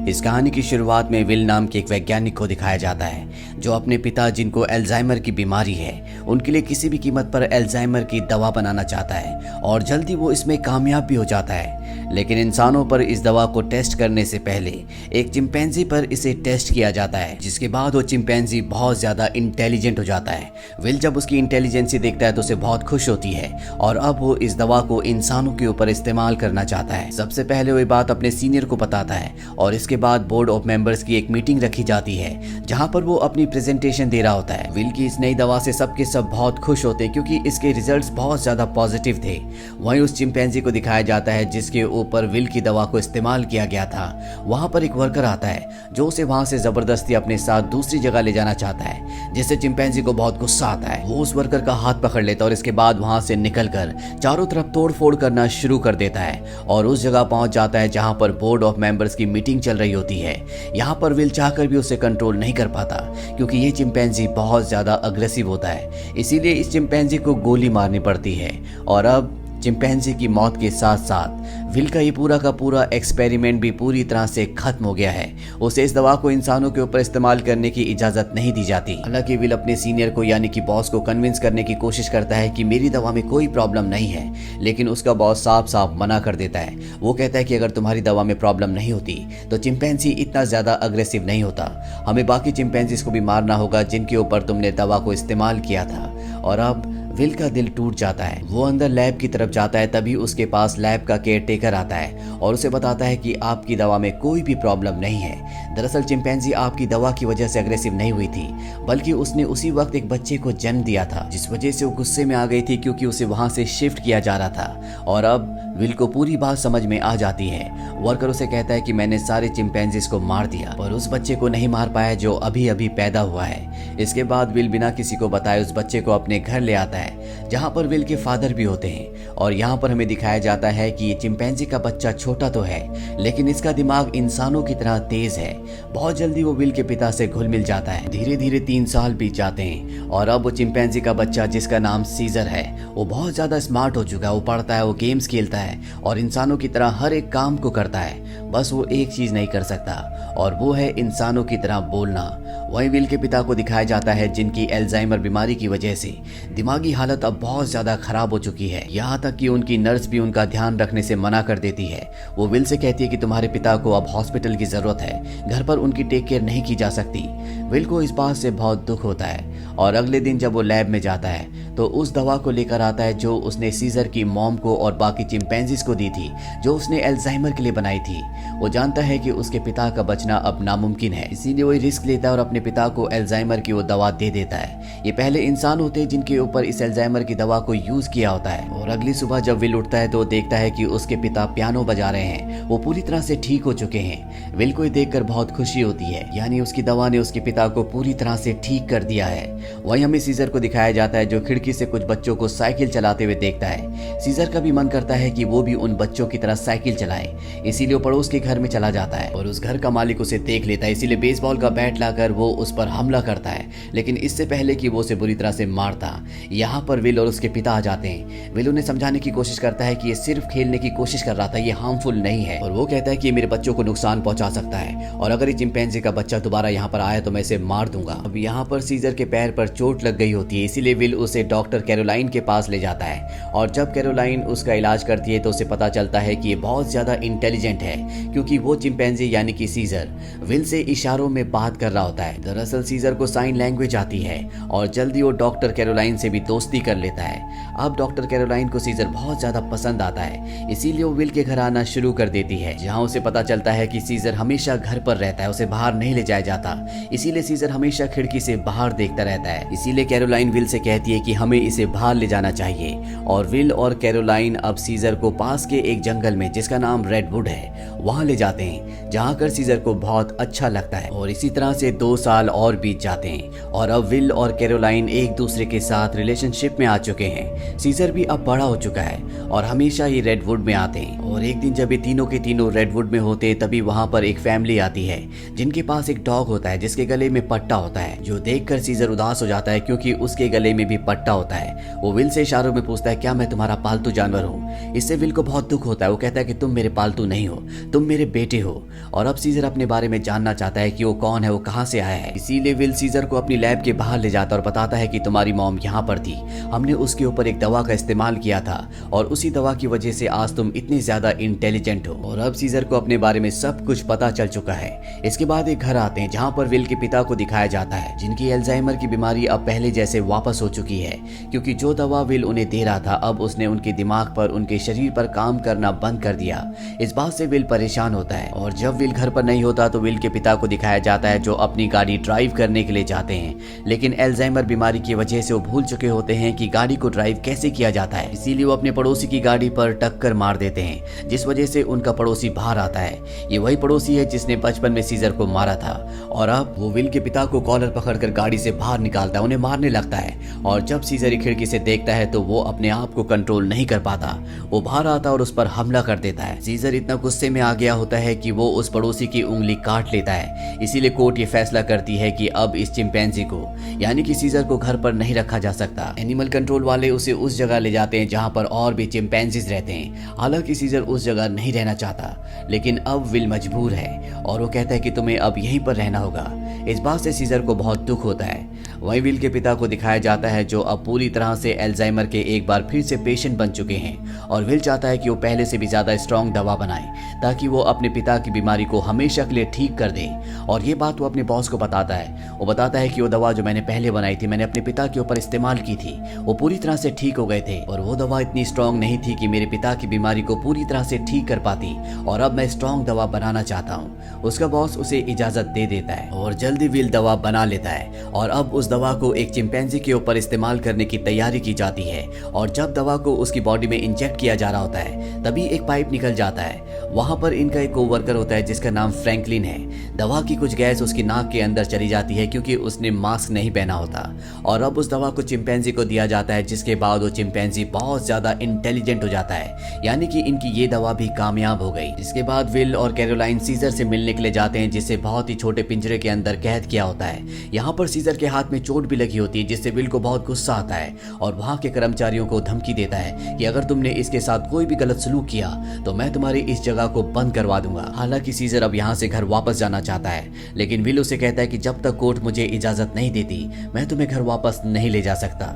इस कहानी की शुरुआत में विल नाम के एक वैज्ञानिक को दिखाया जाता है जो अपने पिता जिनको अल्जाइमर की बीमारी है उनके लिए किसी भी कीमत पर अल्जाइमर की दवा बनाना चाहता है और जल्दी वो इसमें कामयाब भी हो जाता है। लेकिन इंसानों पर इस दवा को टेस्ट करने से पहले एक चिंपैंजी पर इसे टेस्ट किया जाता है, जिसके बाद वो चिंपैंजी बहुत ज्यादा इंटेलिजेंट हो जाता है। विल जब उसकी इंटेलिजेंसी देखता है तो उसे बहुत खुश होती है और अब वो इस दवा को इंसानों के ऊपर इस्तेमाल करना चाहता है। सबसे पहले वो ये बात अपने सीनियर को बताता है और इसके बाद बोर्ड ऑफ मेंबर्स की एक मीटिंग रखी जाती है जहां पर वो अपनी प्रेजेंटेशन दे रहा होता है। विल की इस नई दवा से सबके सब बहुत खुश होते हैं क्योंकि इसके रिजल्ट्स बहुत ज्यादा पॉजिटिव थे। वहीं उस चिंपैंजी को दिखाया जाता है जिसके ऊपर विल की दवा को इस्तेमाल किया गया था। वहां पर एक वर्कर आता है जो उसे वहां से जबरदस्ती अपने साथ दूसरी जगह ले जाना चाहता है, जिससे चिंपैंजी को बहुत गुस्सा आता है। वो उस वर्कर का हाथ पकड़ लेता है और इसके बाद वहां से निकलकर चारों तरफ तोड़ फोड़ करना शुरू कर देता है और उस जगह पहुंच जाता है जहां पर बोर्ड ऑफ मेंबर्स की मीटिंग चल रही होती है। यहाँ पर विल चाहकर भी उसे कंट्रोल नहीं कर पाता क्योंकि ये चिंपैंजी बहुत ज्यादा अग्रेसिव होता है, इसीलिए इस चिंपैंजी को गोली मारनी पड़ती है। और अब चिंपैंजी की मौत के साथ साथ विल का ये पूरा का पूरा एक्सपेरिमेंट भी पूरी तरह से खत्म हो गया है। उसे इस दवा को इंसानों के ऊपर इस्तेमाल करने की इजाजत नहीं दी जाती। हालांकि विल अपने सीनियर को यानी कि बॉस को कन्विंस करने की कोशिश करता है कि मेरी दवा में कोई प्रॉब्लम नहीं है, लेकिन उसका बॉस साफ साफ मना कर देता है। वो कहता है कि अगर तुम्हारी दवा में प्रॉब्लम नहीं होती तो चिंपैंजी इतना ज्यादा अग्रेसिव नहीं होता। हमें बाकी चिंपैंजीज को भी मारना होगा जिनके ऊपर तुमने दवा को इस्तेमाल किया था। और अब विल का दिल टूट जाता है। वो अंदर लैब की तरफ जाता है, तभी उसके पास लैब का केयर टेकर आता है और उसे बताता है कि आपकी दवा में कोई भी प्रॉब्लम नहीं है। दरअसल चिंपैंजी आपकी दवा की वजह से अग्रेसिव नहीं हुई थी, बल्कि उसने उसी वक्त एक बच्चे को जन्म दिया था, जिस वजह से वो गुस्से में आ गई थी क्योंकि उसे वहां से शिफ्ट किया जा रहा था। और अब विल को पूरी बात समझ में आ जाती है। वर्कर उसे कहता है कि मैंने सारे चिंपैंजीज को मार दिया पर उस बच्चे को नहीं मार पाया जो अभी अभी पैदा हुआ है। इसके बाद विल बिना किसी को बताए उस बच्चे को अपने घर ले आता है जहां पर विल के फादर भी होते हैं। और यहाँ पर हमें दिखाया जाता है कि ये चिंपैंजी का बच्चा छोटा तो है लेकिन इसका दिमाग इंसानों की तरह तेज है। बहुत जल्दी वो विल के पिता से घुल मिल जाता है। धीरे धीरे 3 साल बीत जाते हैं और अब वो चिंपैंजी का बच्चा जिसका नाम सीजर है वो बहुत ज्यादा स्मार्ट हो चुका है। वो पढ़ता है, वो गेम्स खेलता है और इंसानों की तरह हर एक काम को करता है। बस वो एक चीज नहीं कर सकता और वो है इंसानों की तरह बोलना। वहीं विल के पिता को दिखाया जाता है जिनकी अल्जाइमर बीमारी की वजह से दिमागी हालत अब बहुत ज्यादा खराब हो चुकी है। यहाँ तक कि उनकी नर्स भी उनका ध्यान रखने से मना कर देती है। वो विल से कहती है कि तुम्हारे पिता को अब हॉस्पिटल की जरूरत है, घर पर उनकी टेक केयर नहीं की जा सकती। विल को इस बात से बहुत दुख होता है और अगले दिन जब वो लैब में जाता है तो उस दवा को लेकर आता है जो उसने सीजर की मॉम को और बाकी चिंपैंजीज को दी थी, जो उसने अल्जाइमर के लिए बनाई थी। वो जानता है कि उसके पिता का बचना अब नामुमकिन है, इसीलिए वो रिस्क लेता है और अपने पिता को अल्जाइमर की वो दवा दे देता है। ये पहले इंसान होते हैं जिनके ऊपर इस अल्जाइमर की दवा को यूज किया होता है। और अगली सुबह जब विल उठता है तो देखता है कि उसके पिता पियानो बजा रहे हैं, वो पूरी तरह से ठीक हो चुके हैं। विल को देखकर बहुत खुशी होती है, यानी उसकी दवा ने उसके पिता को पूरी तरह से ठीक कर दिया है। वहीं हमें सीजर को दिखाया जाता है जो खिड़की से कुछ बच्चों को साइकिल चलाते हुए देखता है। सीजर का भी मन करता है कि वो भी उन बच्चों की तरह साइकिल चलाए, इसीलिए वो पड़ोस के घर में चला जाता है और उस घर का मालिक उसे देख लेता है, इसीलिए बेसबॉल का बैट लाकर वो उस पर हमला करता है। लेकिन इससे पहले कि वो उसे बुरी तरह से मारता, यहाँ पर विल और उसके पिता आ जाते हैं। विल उन्हें समझाने की कोशिश करता है कि ये सिर्फ खेलने की कोशिश कर रहा था, ये हार्मफुल नहीं है। और वो कहता है कि ये मेरे बच्चों को नुकसान पहुंचा सकता है और अगर ये चिंपैंजी का बच्चा दोबारा यहाँ पर आया तो मैं इसे मार दूंगा। अब यहाँ पर सीजर के पैर पर चोट लग गई होती है, इसीलिए विल उसे डॉक्टर कैरोलाइन के पास ले जाता है। और जब कैरोलाइन उसका इलाज करती है तो उसे पता चलता है कि ये बहुत ज्यादा इंटेलिजेंट है क्योंकि वो चिंपैंजी यानी कि सीजर विल से इशारों में बात कर रहा होता है। दरअसल सीजर को साइन लैंग्वेज आती है और जल्दी वो डॉक्टर कैरोलाइन से भी दोस्ती कर लेता है। अब डॉक्टर कैरोलाइन को सीजर बहुत ज्यादा पसंद आता है, इसीलिए वो विल के घर आना शुरू कर देती है, जहां उसे पता चलता है कि सीजर हमेशा घर पर रहता है, उसे बाहर नहीं ले जाया जाता, इसीलिए सीजर हमेशा खिड़की से बाहर देखता रहता है। इसीलिए कैरोलाइन विल से कहती है कि हमें इसे बाहर ले जाना चाहिए और विल और कैरोलाइन अब सीजर को पास के एक जंगल में जिसका नाम रेडवुड है वहां ले जाते हैं, जहां कर सीजर को बहुत अच्छा लगता है। और इसी तरह से 2 साल साल और बीत जाते हैं और अब विल और कैरोलाइन एक दूसरे के साथ रिलेशनशिप में आ चुके हैं। सीजर भी अब बड़ा हो चुका है और हमेशा ये रेडवुड में आते हैं। और एक दिन जब ये तीनों के तीनों रेडवुड में होते तभी वहाँ पर एक फैमिली आती है जिनके पास एक डॉग होता है जिसके गले में पट्टा होता है, जो देखकर सीजर उदास हो जाता है क्योंकि उसके गले में भी पट्टा होता है। वो विल से इशारों में पूछता है क्या मैं तुम्हारा पालतू जानवर हूँ। इससे विल को बहुत दुख होता है। वो कहता है कि तुम मेरे पालतू नहीं हो, तुम मेरे बेटे हो। और अब सीजर अपने बारे में जानना चाहता है कि वो कौन है, वो कहाँ से आया है। इसीलिए विल सीजर को अपनी लैब के बाहर ले जाता और बताता है कि तुम्हारी मॉम यहाँ पर थी, हमने उसके ऊपर एक दवा का इस्तेमाल किया था और उसी दवा की वजह से आज तुम इतने ज्यादा इंटेलिजेंट हो। और अब सीजर को अपने बारे में सब कुछ पता चल चुका है। इसके बाद एक घर आते हैं जहाँ पर विल के पिता को दिखाया जाता है जिनकी एल्जाइमर की बीमारी अब पहले जैसे वापस हो चुकी है, क्योंकि जो दवा विल उन्हें दे रहा था अब उसने उनके दिमाग पर, उनके शरीर पर काम करना बंद कर दिया। इस बात से विल परेशान होता है और जब विल घर पर नहीं होता तो विल के पिता को दिखाया जाता है जो अपनी गाड़ी ड्राइव करने के लिए जाते हैं, लेकिन एल्जाइमर बीमारी की वजह से वो भूल चुके होते हैं कि गाड़ी को ड्राइव कैसे किया जाता है। इसीलिए वो अपने पड़ोसी की गाड़ी पर टक्कर मार देते हैं जिस वजह से उनका पड़ोसी बाहर आता है। ये वही पड़ोसी है जिसने बचपन में सीजर को मारा था और अब वो विल के पिता को कॉलर पकड़कर गाड़ी से बाहर निकालता है, उन्हें मारने लगता है। और जब सीजर खिड़की से देखता है तो वो अपने आप को कंट्रोल नहीं कर पाता, वो बाहर आता और उस पर हमला कर देता है। सीजर इतना गुस्से में आ गया होता है कि वो उस पड़ोसी की उंगली काट लेता है। इसीलिए कोर्ट ये फैसला करती है कि अब इस चिंपैंजी को यानी कि सीजर को घर पर नहीं रखा जा सकता। एनिमल कंट्रोल वाले उसे उस जगह ले जाते हैं जहाँ पर और भी चिंपैंजीज रहते हैं। हालांकि सीजर उस जगह नहीं रहना चाहता, लेकिन अब विल मजबूर है और वो कहता है कि तुम्हें अब यहीं पर रहना होगा। इस बात से सीजर को बहुत दुख होता है। वहीं विल के पिता को दिखाया जाता है जो अब पूरी तरह से एल्जाइमर के एक बार फिर से पेशेंट बन चुके हैं और विल चाहता है कि वो पहले से भी ज्यादा स्ट्रॉन्ग दवा बनाए ताकि वो अपने पिता की बीमारी को हमेशा के लिए ठीक कर दे। और ये बात वो अपने बॉस को बताता है। वो बताता है कि वो दवा जो मैंने पहले बनाई थी, मैंने अपने पिता के ऊपर इस्तेमाल की थी, वो पूरी तरह से ठीक हो गए थे और वो दवा इतनी स्ट्रॉन्ग नहीं थी कि मेरे पिता की बीमारी को पूरी तरह से ठीक कर पाती और अब मैं स्ट्रॉन्ग दवा बनाना चाहता हूँ। उसका बॉस उसे इजाजत दे देता है और जल्दी विल दवा बना लेता है और अब उस दवा को एक चिंपैंजी के ऊपर इस्तेमाल करने की तैयारी की जाती है। और जब दवा को उसकी बॉडी में इंजेक्ट किया जा रहा होता है तभी एक पाइप निकल जाता है। वहां पर इनका एक कोवर्कर होता है जिसका नाम फ्रैंकलिन है। दवा की कुछ गैस उसकी नाक के अंदर चली जाती है क्योंकि उसने मास्क नहीं पहना होता और अब उस दवा को चिंपैंजी को दिया जाता है, जिसके बाद वो चिंपैंजी बहुत ज्यादा इंटेलिजेंट हो जाता है, यानी कि इनकी ये दवा भी कामयाब हो गई। इसके बाद विल और कैरोलाइन सीजर से मिलने के लिए जाते हैं जिसे बहुत ही छोटे पिंजरे के अंदर कैद किया होता है। यहाँ पर सीजर के हाथ में चोट भी लगी होती है जिससे विल को बहुत गुस्सा आता है और वहाँ के कर्मचारियों को धमकी देता है कि अगर तुमने इसके साथ कोई भी गलत सलूक किया तो मैं तुम्हारी इस जगह को बंद करवा दूंगा। हालांकि सीजर अब यहाँ से घर वापस जाना चाहता है, लेकिन विल उसे कहता है कि जब तक कोर्ट मुझे इजाजत नहीं देती मैं तुम्हें घर वापस नहीं ले जा सकता।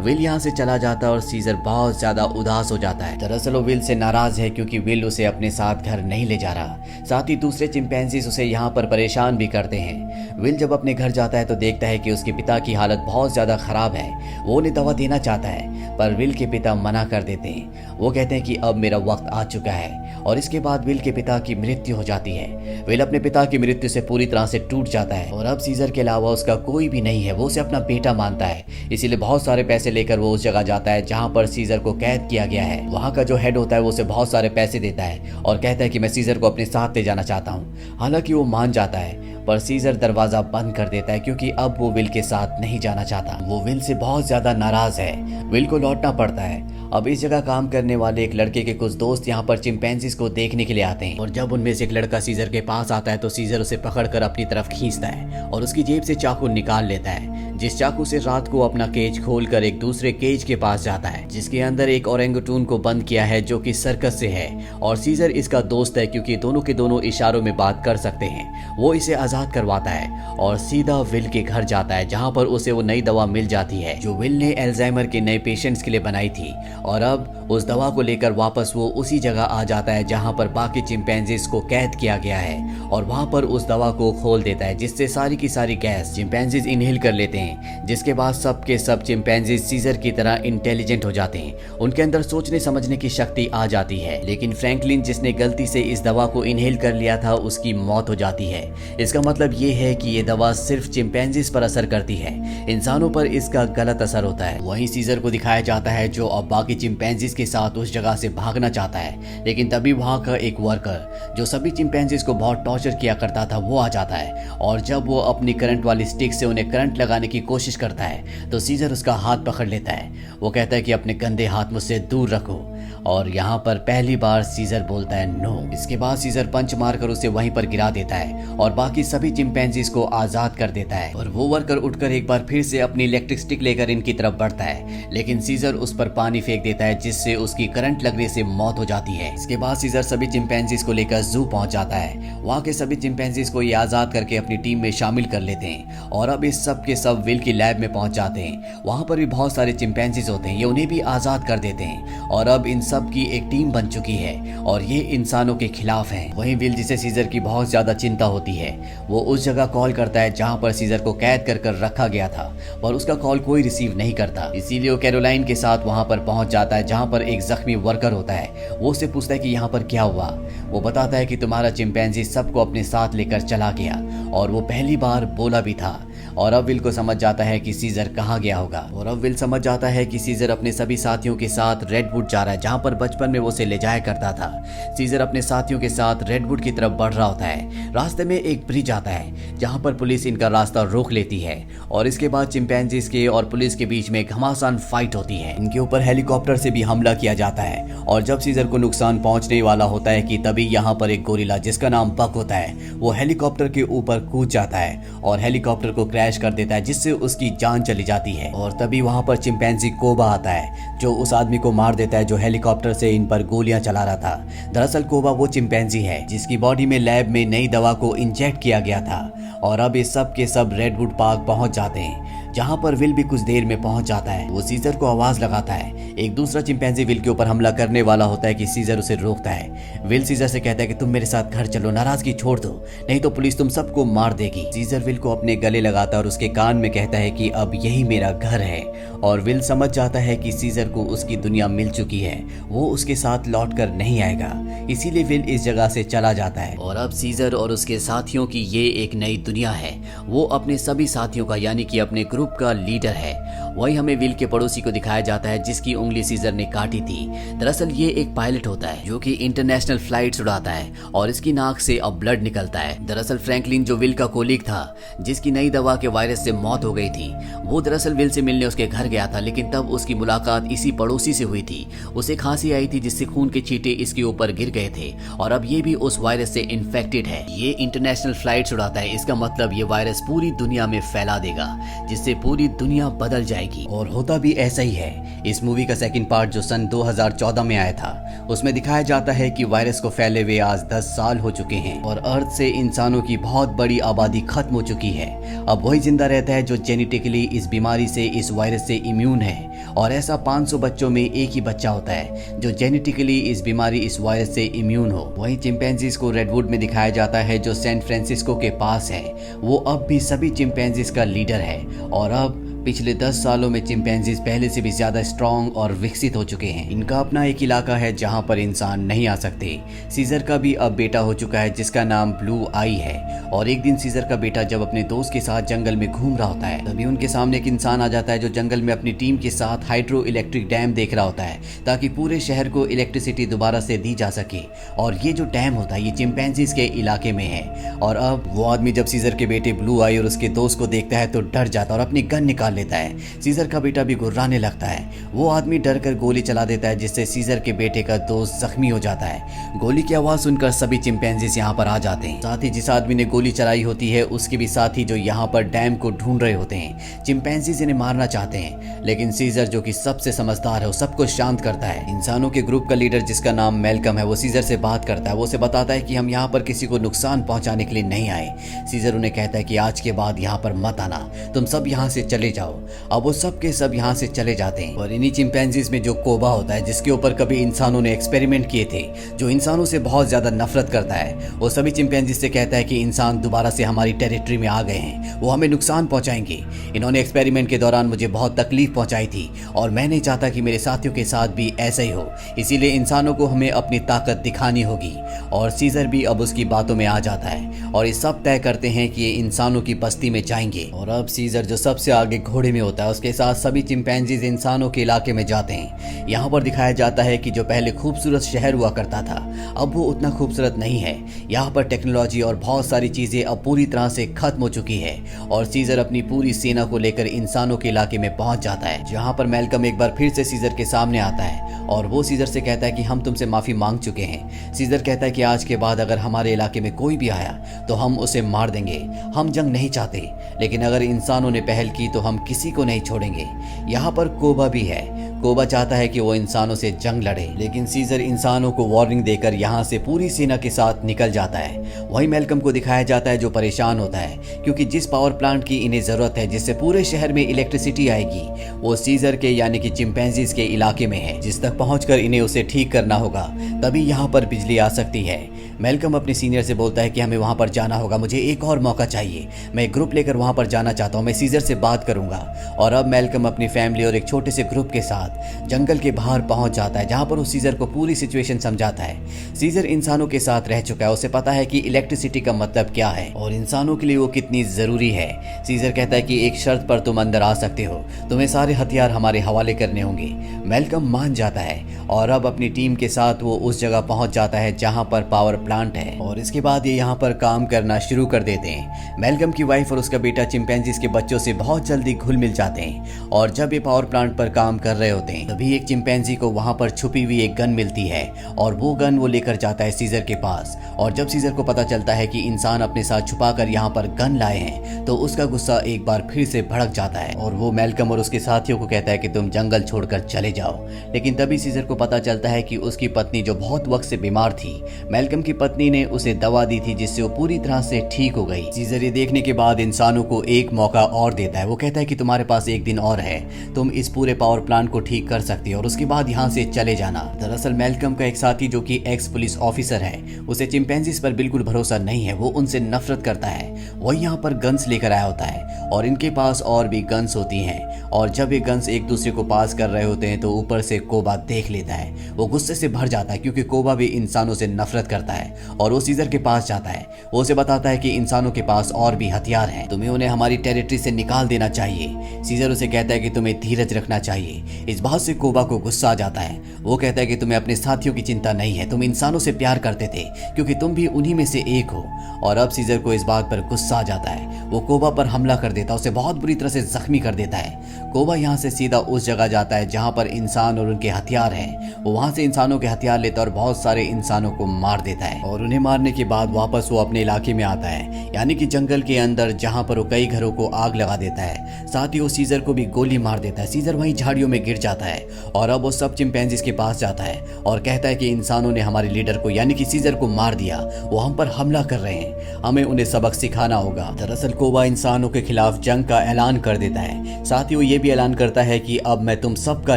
विल यहाँ से चला जाता है और सीजर बहुत ज्यादा उदास हो जाता है। दरअसल वो विल से नाराज है क्योंकि विल उसे अपने साथ घर नहीं ले जा रहा। साथ ही दूसरे चिंपैंजीज उसे यहाँ पर परेशान भी करते हैं। विल जब अपने घर जाता है तो देखता है कि उसके पिता की हालत बहुत ज्यादा खराब है। वो उन्हें दवा देना चाहता है पर विल के पिता मना कर देते हैं। वो कहते हैं कि अब मेरा वक्त आ चुका है और इसके बाद विल के पिता की मृत्यु हो जाती है। विल अपने पिता की मृत्यु से पूरी तरह से टूट जाता है और अब सीजर के अलावा उसका कोई भी नहीं है। वो उसे अपना बेटा मानता है, इसीलिए बहुत सारे पैसे लेकर वो उस जगह जाता है जहाँ पर सीजर को कैद किया गया है। वहाँ का जो हेड होता है वो उसे बहुत सारे पैसे देता है और कहता है कि मैं सीजर को अपने साथ ले जाना चाहता हूँ। हालांकि वो मान जाता है पर सीजर दरवाजा बंद कर देता है क्योंकि अब वो विल के साथ नहीं जाना चाहता। वो विल से बहुत ज्यादा नाराज है। विल को लौटना पड़ता है। अब इस जगह काम करने वाले एक लड़के के कुछ दोस्त यहाँ पर चिंपैंजीज को देखने के लिए आते हैं और जब उनमें से एक लड़का सीजर के पास आता है तो सीजर उसे पकड़कर अपनी तरफ खींचता है और उसकी जेब से चाकू निकाल लेता है, जिस चाकू से रात को अपना केज खोलकर एक दूसरे केज के पास जाता है जिसके अंदर एक ओरेंगुटून को बंद किया है जो कि सर्कस से है और सीजर इसका दोस्त है क्योंकि दोनों के दोनों इशारों में बात कर सकते हैं। वो इसे आजाद करवाता है और सीधा विल के घर जाता है जहाँ पर उसे वो नई दवा मिल जाती है जो विल ने एल्जाइमर के नए पेशेंट्स के लिए बनाई थी और अब उस दवा को लेकर वापस वो उसी जगह आ जाता है जहाँ पर बाकी चिंपैंजीज को कैद किया गया है और वहाँ पर उस दवा को खोल देता है जिससे सारी की सारी गैस चिंपैंजीज इनहेल कर लेते हैं हैं, जिसके बाद सब के सब चिंपैंजी सीजर की तरह इंटेलिजेंट हो जाते हैं। उनके अंदर सोचने समझने की शक्ति आ जाती है। लेकिन फ्रैंकलिन जिसने गलती से इस दवा को इनहेल कर लिया था उसकी मौत हो जाती है। इसका मतलब ये है कि ये दवा सिर्फ चिंपैंजीज पर असर करती है, इंसानों पर इसका गलत असर होता है। वहीं सीजर को दिखाया जाता है जो अब बाकी चिंपैंजीज के साथ उस जगह से भागना चाहता है, लेकिन तभी वहां का एक वर्कर जो सभी चिंपैंजीज को बहुत टॉर्चर किया करता था वो आ जाता है, और जब वो अपनी करंट वाली स्टिक से उन्हें करंट लगाने की कोशिश करता है तो सीजर उसका हाथ पकड़ लेता है। वो कहता है कि अपने गंदे हाथ मुझसे दूर रखो, और यहाँ पर पहली बार सीजर बोलता है नो। इसके बाद सीजर पंच मारकर उसे वहीं पर गिरा देता है और बाकी सभी चिंपैंजीज को आजाद कर देता है, और वो वर्कर उठकर एक बार फिर से अपनी इलेक्ट्रिक स्टिक लेकर इनकी तरफ बढ़ता है, लेकिन सीजर उस पर पानी फेंक देता है जिससे उसकी करंट लगने से मौत हो जाती है। इसके बाद सीजर सभी चिंपैंजीज को लेकर जू पहुंच जाता है। वहाँ के सभी चिंपैंजीज को ये आजाद करके अपनी टीम में शामिल कर लेते हैं, और अब इस सब के सब विल की लैब में पहुंच जाते हैं। वहाँ पर भी बहुत सारे चिंपैंजीज होते हैं, ये उन्हें भी आजाद कर देते हैं, और अब इन सब की एक टीम बन चुकी है और ये इंसानों के खिलाफ हैं। वहीं विल जिसे सीजर की बहुत ज्यादा चिंता होती है, वो उस जगह कॉल करता है जहां पर सीजर को कैद कर रखा गया था, पर उसका कॉल कोई रिसीव नहीं करता। इसीलिए वो कैरोलाइन के साथ वहां पर पहुंच जाता है जहां पर एक जख्मी वर्कर होता है। वो उससे पूछता है कि यहाँ पर क्या हुआ। वो बताता है कि तुम्हारा चिंपैंजी सबको अपने साथ लेकर चला गया, और वो पहली बार बोला भी था। और अब विल को समझ जाता है कि सीजर कहाँ गया होगा, और अब विल समझ जाता है कि सीजर अपने सभी साथियों के साथ रेडवुड जा रहा है जहाँ पर बचपन में वो उसे ले जाया करता था। सीजर अपने साथियों के साथ रेडवुड की तरफ बढ़ रहा होता है। रास्ते में एक ब्रिज आता है जहाँ पर पुलिस इनका रास्ता रोक लेती है, और इसके बाद चिंपैंजीज के और पुलिस के बीच में घमासान फाइट होती है। इनके ऊपर हेलीकॉप्टर से भी हमला किया जाता है, और जब सीजर को नुकसान पहुंचने वाला होता है कि तभी यहाँ पर एक गोरिल्ला जिसका नाम बक होता है वो हेलीकॉप्टर के ऊपर कूद जाता है और हेलीकॉप्टर को क्रैश कर देता है जिससे उसकी जान चली जाती है। और तभी वहां पर चिंपैंजी कोबा आता है जो उस आदमी को मार देता है जो हेलीकॉप्टर से इन पर गोलियां चला रहा था। दरअसल कोबा वो चिंपैंजी है जिसकी बॉडी में लैब में नई दवा को इंजेक्ट किया गया था। और अब ये सब के सब रेडवुड पार्क पहुंच जाते हैं जहां पर विल भी कुछ देर में पहुंच जाता है। वो सीजर को आवाज लगाता है। एक दूसरा चिंपैंजी विल के ऊपर हमला करने वाला होता है कि सीजर उसे रोकता है। विल सीजर से कहता है कि तुम मेरे साथ घर चलो, नाराजगी छोड़ दो, नहीं तो पुलिस तुम सबको मार देगी। सीजर विल को अपने गले लगाता है और उसके कान में कहता है कि अब यही मेरा घर है, और विल समझ जाता है कि सीजर को उसकी दुनिया मिल चुकी है, वो उसके साथ लौट कर नहीं आएगा। इसीलिए विल इस जगह से चला जाता है, और अब सीजर और उसके साथियों की ये एक नई दुनिया है। वो अपने सभी साथियों का यानी कि अपने ग्रुप का लीडर है। वही हमें विल के पड़ोसी को दिखाया जाता है जिसकी उंगली सीजर ने काटी थी। दरअसल ये एक पायलट होता है जो कि इंटरनेशनल फ्लाइट्स उड़ाता है, और इसकी नाक से अब ब्लड निकलता है। दरअसल फ्रैंकलिन जो विल का कोलीग था जिसकी नई दवा के वायरस से मौत हो गई थी, वो दरअसल विल से मिलने उसके घर गया था, लेकिन तब उसकी मुलाकात इसी पड़ोसी से हुई थी। उसे खांसी आई थी जिससे खून के छींटे इसके ऊपर गिर गए थे, और अब ये भी उस वायरस से इन्फेक्टेड है। ये इंटरनेशनल फ्लाइट्स उड़ाता है, इसका मतलब ये वायरस पूरी दुनिया में फैला देगा जिससे पूरी दुनिया बदल जाएगी। और होता भी ऐसा ही है। इस मूवी का सेकंड पार्ट जो सन 2014 में आया था उसमें दिखाया जाता है कि वायरस को फैले हुए आज 10 साल हो चुके हैं और अर्थ से इंसानों की बहुत बड़ी आबादी खत्म हो चुकी है। अब वही जिंदा रहता है जो जेनेटिकली इस बीमारी से, इस वायरस से इम्यून है, और ऐसा 500 बच्चों में एक ही बच्चा होता है जो जेनेटिकली इस बीमारी, इस वायरस से इम्यून हो। वही चिंपैंजीज को रेडवुड में दिखाया जाता है जो सैन फ्रांसिस्को के पास है। वो अब भी सभी चिंपैंजीज का लीडर है, और अब पिछले 10 सालों में चिंपैंजीज पहले से भी ज्यादा स्ट्रॉन्ग और विकसित हो चुके हैं। इनका अपना एक इलाका है जहां पर इंसान नहीं आ सकते। सीजर का भी अब बेटा हो चुका है जिसका नाम ब्लू आई है, और एक दिन सीजर का बेटा जब अपने दोस्त के साथ जंगल में घूम रहा होता है तभी उनके सामने एक इंसान आ जाता है जो जंगल में अपनी टीम के साथ हाइड्रो इलेक्ट्रिक डैम देख रहा होता है ताकि पूरे शहर को इलेक्ट्रिसिटी दोबारा से दी जा सके। और ये जो डैम होता है ये चिंपैंजीज के इलाके में है। और अब वो आदमी जब सीजर के बेटे ब्लू आई और उसके दोस्त को देखता है तो डर जाता है और अपनी गन निकाल लेता है। सीजर का बेटा भी गुर्राने लगता है। वो आदमी डर कर गोली चला देता है जिससे सीजर के बेटे का दोस्त जख्मी हो जाता है। गोली की आवाज सुनकर सभी चिंपैंजीज यहाँ पर आ जाते हैं। साथ ही जिस आदमी ने गोली चलाई होती है उसके भी साथी जो यहाँ पर डैम को ढूंढ रहे होते हैं। चिंपैंजीज इन्हें मारना चाहते हैं लेकिन सीजर जो कि सबसे समझदार है वो सबको शांत करता है। इंसानों के ग्रुप का लीडर जिसका नाम मेलकम है वो सीजर से बात करता है। वो उसे बताता है कि हम यहाँ पर किसी को नुकसान पहुंचाने के लिए नहीं आए। सीजर उन्हें कहता है कि आज के बाद यहाँ पर मत आना, तुम सब यहाँ से चले जाओ। जाओ। अब वो सब के सब यहाँ से चले जाते हैं और इन्हीं चिंपैंजीज में जो कोबा होता है, जिसके ऊपर कभी इंसानों ने एक्सपेरिमेंट किए थे, जो इंसानों से बहुत ज्यादा नफरत करता है, वो सभी चिंपैंजीज से कहता है कि इंसान दोबारा से हमारी टेरिटरी में आ गए हैं, वो हमें नुकसान पहुंचाएंगे। इन्होंने एक्सपेरिमेंट के दौरान मुझे बहुत तकलीफ पहुंचाई थी और मैं नहीं चाहता कि मेरे साथियों के साथ भी ऐसा ही हो, इसीलिए इंसानों को हमें अपनी ताकत दिखानी होगी। और सीजर भी अब उसकी बातों में आ जाता है और ये सब तय करते हैं कि ये इंसानों की बस्ती में जाएंगे। और अब सीजर जो सबसे आगे घोड़े में होता है, उसके साथ सभी चिंपैंजीज इंसानों के इलाके में जाते हैं। यहाँ पर दिखाया जाता है कि जो पहले खूबसूरत शहर हुआ करता था, अब वो उतना खूबसूरत नहीं है। यहाँ पर टेक्नोलॉजी और बहुत सारी चीजें अब पूरी तरह से खत्म हो चुकी है और सीजर अपनी पूरी सेना को लेकर इंसानों के इलाके में पहुंच जाता है, जहाँ पर मैल्कम एक बार फिर से सीजर के सामने आता है और वो सीजर से कहता है कि हम तुमसे माफी मांग चुके हैं। सीजर कहता है कि आज के बाद अगर हमारे इलाके में कोई भी आया तो हम उसे मार देंगे। हम जंग नहीं चाहते, लेकिन अगर इंसानों ने पहल की तो हम किसी को नहीं छोड़ेंगे। यहाँ पर कोबा भी है। कोबा चाहता है कि वो इंसानों से जंग लड़े, लेकिन सीजर इंसानों को वार्निंग देकर यहाँ से पूरी सेना के साथ निकल जाता है। वहीं मैल्कम को दिखाया जाता है जो परेशान होता है, क्योंकि जिस पावर प्लांट की इन्हें जरूरत है, जिससे पूरे शहर में इलेक्ट्रिसिटी आएगी, वो सीजर के यानी कि चिंपैंजीज के इलाके में है, जिस तक पहुंचकर इन्हें उसे ठीक करना होगा, तभी यहाँ पर बिजली आ सकती है। मैल्कम अपने सीनियर से बोलता है कि हमें वहां पर जाना होगा, मुझे एक और मौका चाहिए, मैं एक ग्रुप लेकर वहां पर जाना चाहता हूं, मैं सीजर से बात करूंगा। और अब मैल्कम अपनी फैमिली और एक छोटे से ग्रुप के साथ जंगल के बाहर पहुंच जाता है, जहां पर वो सीजर को पूरी सिचुएशन समझाता है। सीजर इंसानों के साथ रह चुका है, उसे पता है कि इलेक्ट्रिसिटी का मतलब क्या है और इंसानों के लिए वो कितनी जरूरी है। सीजर कहता है कि एक शर्त पर तुम अंदर आ सकते हो, तुम्हें सारे हथियार हमारे हवाले करने होंगे। मैल्कम मान जाता है और अब अपनी टीम के साथ वो उस जगह पहुंच जाता है जहां पर पावर प्लांट है और इसके बाद ये यहाँ पर काम करना शुरू कर देते हैं। मैल्कम की वाइफ और उसका बेटा चिंपैंजीज के बच्चों से बहुत जल्दी घुल मिल जाते हैं और जब ये पावर प्लांट पर काम कर रहे होते हैं, तभी एक चिंपैंजी को वहां पर छुपी हुई एक गन मिलती है और वो गन वो लेकर जाता है सीजर के पास। और जब सीजर को पता चलता है कि इंसान अपने साथ छुपाकर यहाँ पर गन लाए हैं, तो उसका गुस्सा एक बार फिर से भड़क जाता है और वो मैल्कम और उसके साथियों को कहता है कि तुम जंगल छोड़कर चले जाओ। लेकिन तभी सीजर को पता चलता है कि उसकी पत्नी जो बहुत वक्त से बीमार थी, मैल्कम की पत्नी ने उसे दवा दी थी जिससे वो पूरी तरह से ठीक हो गई। सीजर ये देखने के बाद इंसानों को एक मौका और देता है। वो कहता है कि तुम्हारे पास एक दिन और है, तुम इस पूरे पावर प्लांट को ठीक कर सकते हो और उसके बाद यहाँ से चले जाना। दरअसल मैल्कम का एक साथी जो कि एक्स पुलिस ऑफिसर है, उसे चिंपैंजीज पर बिल्कुल भरोसा नहीं है, वो उनसे नफरत करता है। वही यहाँ पर गन्स लेकर आया होता है और इनके पास और भी गन्स होती हैं और जब ये गन्स एक दूसरे को पास कर रहे होते हैं तो ऊपर से कोबा देख लेता है। वो गुस्से से भर जाता है क्योंकि कोबा भी इंसानों से नफरत करता है और वो सीजर के पास जाता है। वो उसे बताता है कि इंसानों के पास और भी हथियार हैं, तुम्हें उन्हें हमारी टेरिटरी से निकाल देना चाहिए। सीजर उसे कहता है कि तुम्हें धीरज रखना चाहिए। इस बात से कोबा को गुस्सा आ जाता है। वो कहता है कि तुम्हें अपने साथियों की चिंता नहीं है, तुम इंसानों से प्यार करते थे क्योंकि तुम भी उन्हीं में से एक हो। और अब सीजर को इस बात पर गुस्सा आ जाता है। वो कोबा पर हमला कर देता है, उसे बहुत बुरी तरह से जख्मी कर देता है। कोबा यहाँ से सीधा उस जगह जाता है जहाँ पर इंसान और उनके हथियार हैं। वो वहाँ से इंसानों के हथियार लेता है और बहुत सारे इंसानों को मार देता है और उन्हें मारने के बाद वापस वो अपने इलाके में आता है, यानी कि जंगल के अंदर, जहाँ पर वो कई घरों को आग लगा देता है। साथ ही वो सीजर को भी गोली मार देता है। सीजर वहीं झाड़ियों में गिर जाता है और अब वो सब चिंपैंजीज के पास जाता है और कहता है कि इंसानों ने हमारे लीडर को यानी कि सीजर को मार दिया, वो हम पर हमला कर रहे हैं, हमें उन्हें सबक सिखाना होगा। दरअसल कोबा इंसानों के खिलाफ जंग का ऐलान कर देता है। साथ ही वो ये भी ऐलान करता है कि अब मैं तुम सबका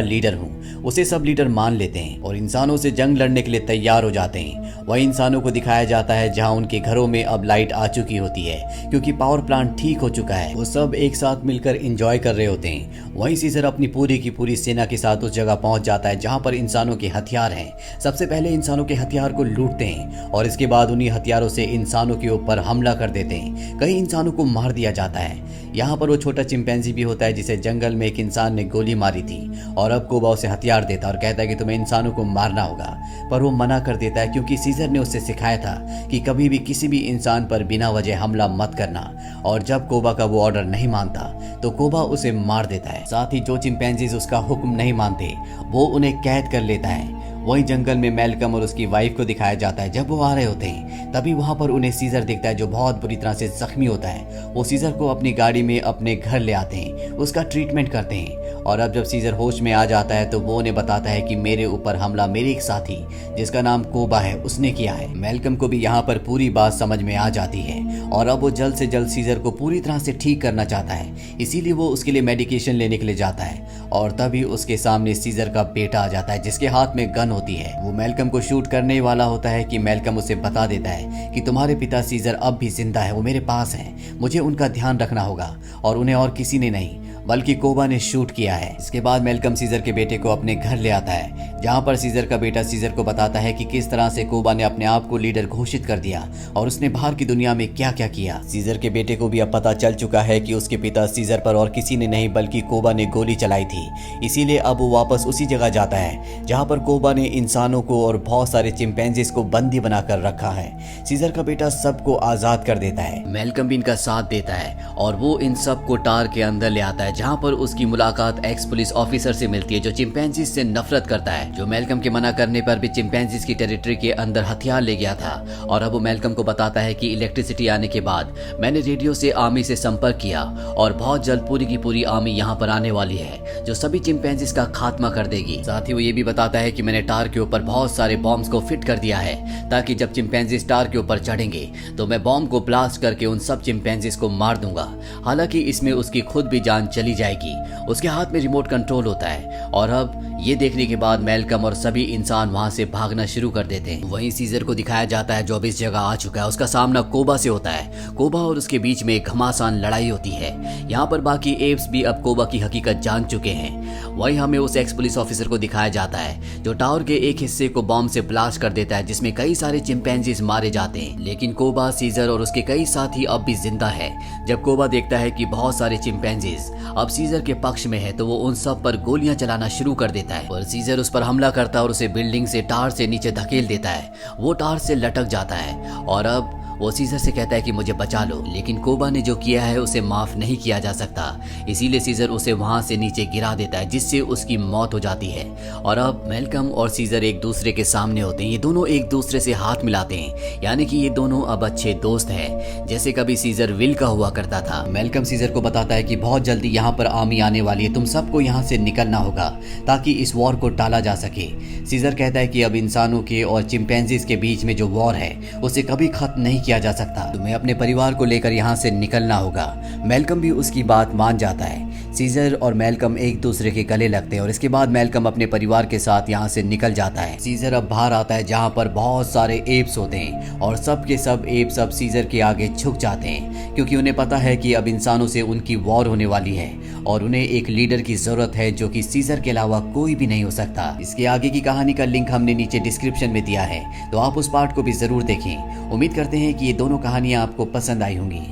लीडर हूँ। उसे सब लीडर मान लेते हैं और इंसानों से जंग लड़ने के लिए तैयार हो जाते हैं। वही इंसानों को दिखाया जाता है जहाँ उनके घरों में अब लाइट आ चुकी होती है क्योंकि पावर प्लांट ठीक हो चुका है। वो सब एक साथ मिलकर एंजॉय कर रहे होते हैं। वहीं सीजर अपनी पूरी की पूरी सेना के साथ उस जगह पहुंच जाता है जहां पर इंसानों के हथियार हैं। सबसे पहले इंसानों के हथियार को लूटते हैं और इसके बाद उन्हीं हथियारों से इंसानों के ऊपर हमला कर देते हैं। कई इंसानों को मार दिया जाता है। यहाँ पर वो छोटा चिंपैंजी भी होता है जिसे जंगल में एक इंसान ने गोली मारी थी और अब कोबा उसे हथियार देता है और कहता है कि तुम्हें इंसानों को मारना होगा, पर वो मना कर देता है क्योंकि सीजर ने उसे सिखाया था कि कभी भी किसी भी इंसान पर बिना वजह हमला मत करना। और जब कोबा का वो ऑर्डर नहीं मानता तो कोबा उसे मार देता है। साथ ही जो चिंपैंजीज उसका हुक्म नहीं मानते वो उन्हें कैद कर लेता है। वहीं जंगल में मेलकम और उसकी वाइफ को दिखाया जाता है। जब वो आ रहे होते हैं तभी वहां पर उन्हें सीजर दिखता है जो बहुत बुरी तरह से जख्मी होता है। वो सीजर को अपनी गाड़ी में अपने घर ले आते हैं, उसका ट्रीटमेंट करते हैं और अब जब सीजर होश में आ जाता है तो वो उन्हें बताता है कि मेरे ऊपर हमला मेरे एक साथी जिसका नाम कोबा है उसने किया है। मेलकम को भी यहाँ पर पूरी बात समझ में आ जाती है और अब वो जल्द से जल्द सीजर को पूरी तरह से ठीक करना चाहता है, इसीलिए वो उसके लिए मेडिकेशन लेने के लिए जाता है और तभी उसके सामने सीजर का बेटा आ जाता है जिसके हाथ में गन होती है। वो मेलकम को शूट करने वाला होता है कि मेलकम उसे बता देता है कि तुम्हारे पिता सीजर अब भी जिंदा है, वो मेरे पास है, मुझे उनका ध्यान रखना होगा और उन्हें और किसी ने नहीं बल्कि कोबा ने शूट किया है। इसके बाद मेलकम सीजर के बेटे को अपने घर ले आता है जहां पर सीजर का बेटा सीजर को बताता है कि किस तरह से कोबा ने अपने आप को लीडर घोषित कर दिया और उसने बाहर की दुनिया में क्या क्या किया। सीजर के बेटे को भी अब पता चल चुका है कि उसके पिता सीजर पर और किसी ने नहीं बल्कि कोबा ने गोली चलाई थी, इसीलिए अब वो वापस उसी जगह जाता है जहां पर कोबा ने इंसानों को और बहुत सारे चिंपैंजीज को बंदी बनाकर रखा है। सीजर का बेटा सबको आजाद कर देता है। मेलकम भी इनका साथ देता है और वो इन सबको टार के अंदर ले आता है जहां पर उसकी मुलाकात एक्स पुलिस ऑफिसर से मिलती है जो चिंपैंजीज से नफरत करता है, जो मेलकम के मना करने पर भी चिंपैंजीज की टेरिटरी के अंदर हथियार ले गया था। और अब वो मेलकम को बताता है कि इलेक्ट्रिसिटी आने के बाद मैंने रेडियो से आर्मी से संपर्क किया और बहुत जल्द पूरी की पूरी आर्मी यहाँ पर आने वाली है जो सभी चिंपैंजीज का खात्मा कर देगी। साथ ही वो ये भी बताता है कि मैंने टार के ऊपर बहुत सारे बॉम्ब्स को फिट कर दिया है ताकि जब चिंपैंजीज टार के ऊपर चढ़ेंगे तो मैं बॉम्ब को ब्लास्ट करके उन सब चिंपैंजीज को मार दूंगा। हालांकि इसमें उसकी खुद भी जान चली जाएगी। उसके हाथ में रिमोट कंट्रोल होता है और अब ये देखने के बाद मेलकम और सभी इंसान वहां से भागना शुरू कर देते हैं। वहीं सीजर को दिखाया जाता है जो अब इस जगह आ चुका है, उसका सामना कोबा से होता है। कोबा और उसके बीच में एक घमासान लड़ाई होती है। यहाँ पर बाकी एप्स भी अब कोबा की हकीकत जान चुके हैं। वहीं हमें उस एक्स पुलिस ऑफिसर को दिखाया जाता है जो टावर के एक हिस्से को बॉम्ब से ब्लास्ट कर देता है जिसमें कई सारे चिंपैंजीज मारे जाते हैं, लेकिन कोबा, सीजर और उसके कई साथी अब भी जिंदा है। जब कोबा देखता है कि बहुत सारे चिंपैंजीज अब सीजर के पक्ष में है तो वो उन सब पर गोलियां चलाना शुरू कर देता है और सीजर उस पर हमला करता है और उसे बिल्डिंग से टार से नीचे धकेल देता है। वो टार से लटक जाता है और अब वो सीजर से कहता है कि मुझे बचा लो, लेकिन कोबा ने जो किया है उसे माफ नहीं किया जा सकता, इसीलिए सीजर उसे वहां से नीचे गिरा देता है जिससे उसकी मौत हो जाती है। और अब मेलकम और सीजर एक दूसरे के सामने होते हैं। ये दोनों एक दूसरे से हाथ मिलाते हैं, यानी कि ये दोनों अब अच्छे दोस्त हैं जैसे कभी सीजर विल का हुआ करता था। मेलकम सीजर को बताता है कि बहुत जल्दी यहाँ पर आर्मी आने वाली है, तुम सबको यहाँ से निकलना होगा ताकि इस वॉर को टाला जा सके। सीजर कहता है कि अब इंसानों के और चिंपैंजीज के बीच में जो वॉर है उसे कभी खत्म नहीं किया जा सकता, तुम्हें अपने परिवार को लेकर यहाँ से निकलना होगा। मेलकम भी उसकी बात मान जाता है। सीजर और मेलकम एक दूसरे के गले लगते हैं और इसके बाद मेलकम अपने परिवार के साथ यहाँ से निकल जाता है। सीजर अब बाहर आता है जहाँ पर बहुत सारे एप्स होते हैं और सब के सब एप्स अब सीजर के आगे झुक जाते हैं क्योंकि उन्हें पता है कि अब इंसानों से उनकी वॉर होने वाली है और उन्हें एक लीडर की जरूरत है जो कि सीजर के अलावा कोई भी नहीं हो सकता। इसके आगे की कहानी का लिंक हमने नीचे डिस्क्रिप्शन में दिया है, तो आप उस पार्ट को भी जरूर देखें। उम्मीद करते हैं कि ये दोनों कहानियां आपको पसंद आई होंगी।